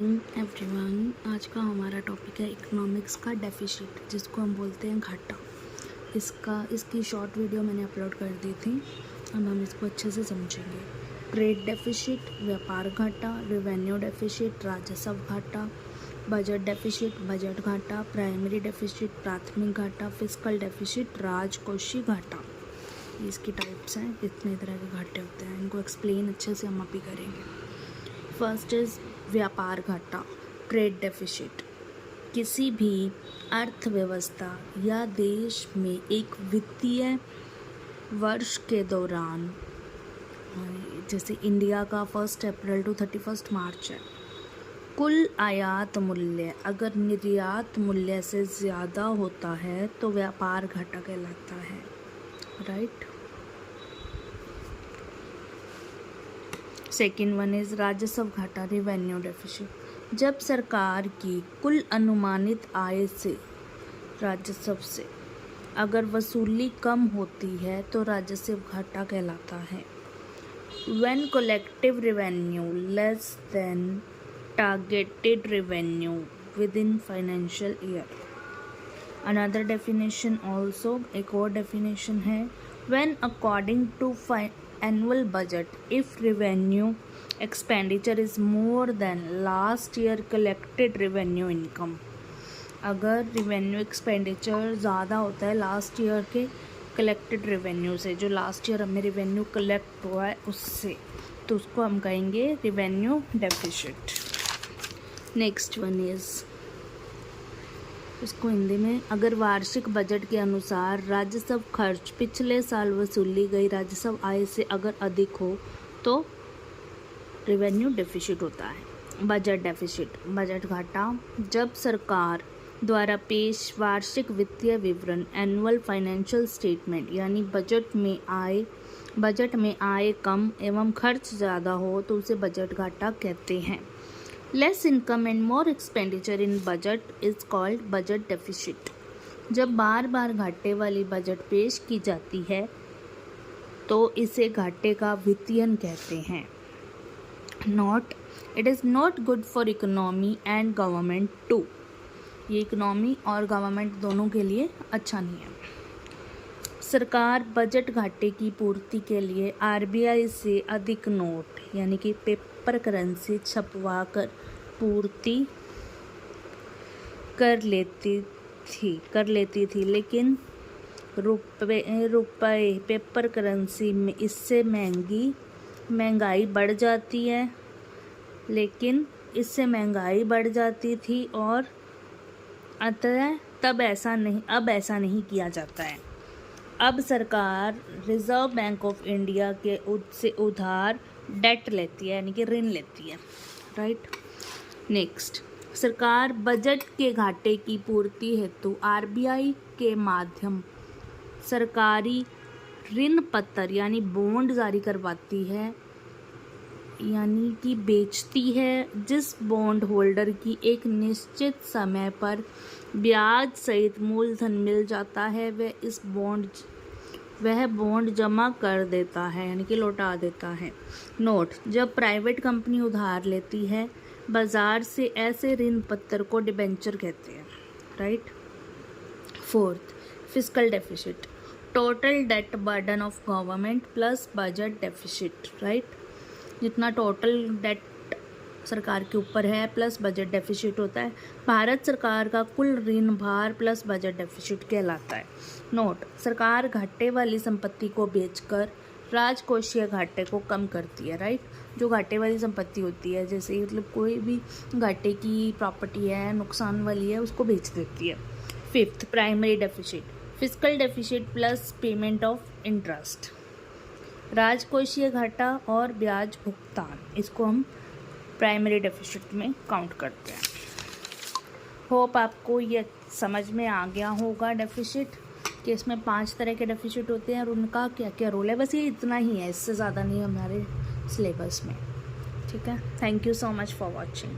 Everyone, आज का हमारा टॉपिक है इकोनॉमिक्स का डेफिसिट, जिसको हम बोलते हैं घाटा। इसकी शॉर्ट वीडियो मैंने अपलोड कर दी थी। अब हम इसको अच्छे से समझेंगे। ट्रेड डेफिसिट, व्यापार घाटा, रेवेन्यू डेफिसिट, राजस्व घाटा, बजट डेफिसिट, बजट घाटा, प्राइमरी डेफिसिट, प्राथमिक घाटा, फिस्कल डेफिसिट, राजकोषीय घाटा। इसकी टाइप्स हैं, इतने तरह के घाटे होते हैं। इनको एक्सप्लेन अच्छे से हम अभी करेंगे। फर्स्ट इज व्यापार घाटा, ट्रेड डेफिसिट। किसी भी अर्थव्यवस्था या देश में एक वित्तीय वर्ष के दौरान, जैसे इंडिया का 1 अप्रैल टू 31 मार्च है, कुल आयात मूल्य अगर निर्यात मूल्य से ज़्यादा होता है तो व्यापार घाटा कहलाता है, राइट। सेकेंड वन इज़ राजस्व घाटा, रेवेन्यू डेफिसिट। जब सरकार की कुल अनुमानित आय से, राजस्व से, अगर वसूली कम होती है तो राजस्व घाटा कहलाता है। When collective revenue less than targeted revenue within financial year. Another definition also, एक और definition है, when according to annual budget, if revenue expenditure is more than last year collected revenue income. अगर revenue expenditure ज़्यादा होता है last year के collected revenue से, जो लास्ट ईयर हमें रेवेन्यू कलेक्ट हुआ है उससे, तो उसको हम कहेंगे revenue deficit. Next one is, इसको हिंदी में, अगर वार्षिक बजट के अनुसार राजस्व खर्च पिछले साल वसूली गई राजस्व आय से अगर अधिक हो तो रेवेन्यू डेफिसिट होता है। बजट डेफिसिट, बजट घाटा, जब सरकार द्वारा पेश वार्षिक वित्तीय विवरण, एनुअल फाइनेंशियल स्टेटमेंट, यानी बजट में आय कम एवं खर्च ज़्यादा हो तो उसे बजट घाटा कहते हैं। Less income and more expenditure in budget is called budget deficit. जब बार बार घाटे वाली बजट पेश की जाती है तो इसे घाटे का वित्तीयन कहते हैं। Note, it is not good for economy and government too. ये इकोनॉमी और गवर्नमेंट दोनों के लिए अच्छा नहीं है। सरकार बजट घाटे की पूर्ति के लिए आरबीआई से अधिक नोट, यानी कि पेपर करेंसी छपवा कर पूर्ति कर लेती थी, लेकिन रुपए पेपर करेंसी में इससे महंगाई बढ़ जाती थी और अतः अब ऐसा नहीं किया जाता है। अब सरकार रिजर्व बैंक ऑफ इंडिया के से उधार डेट लेती है, यानी कि ऋण लेती है, राइट। नेक्स्ट, सरकार बजट के घाटे की पूर्ति हेतु आरबीआई के माध्यम सरकारी ऋण पत्र यानी बॉन्ड जारी करवाती है, यानी कि बेचती है, जिस बॉन्ड होल्डर की एक निश्चित समय पर ब्याज सहित मूलधन मिल जाता है वह बॉन्ड जमा कर देता है, यानी कि लौटा देता है। नोट, जब प्राइवेट कंपनी उधार लेती है बाजार से, ऐसे ऋण पत्र को डिबेंचर कहते हैं, right. Fourth, fiscal deficit, total date burden of government plus budget deficit, right. जितना टोटल डेट सरकार के ऊपर है प्लस बजट डेफिसिट होता है, भारत सरकार का कुल ऋण भार प्लस बजट डेफिसिट कहलाता है। नोट, सरकार घाटे वाली संपत्ति को बेचकर राजकोषीय घाटे को कम करती है, राइट। जो घाटे वाली संपत्ति होती है, जैसे मतलब कोई भी घाटे की प्रॉपर्टी है, नुकसान वाली है, उसको बेच देती है। Fifth, primary deficit, fiscal deficit plus payment of interest, राजकोषीय घाटा और ब्याज भुगतान, इसको हम प्राइमरी डेफिसिट में काउंट करते हैं। होप आपको ये समझ में आ गया होगा डेफिसिट, कि इसमें 5 तरह के डेफिसिट होते हैं और उनका क्या क्या रोल है। बस ये इतना ही है, इससे ज़्यादा नहीं है हमारे सिलेबस में, ठीक है। Thank you so much for watching.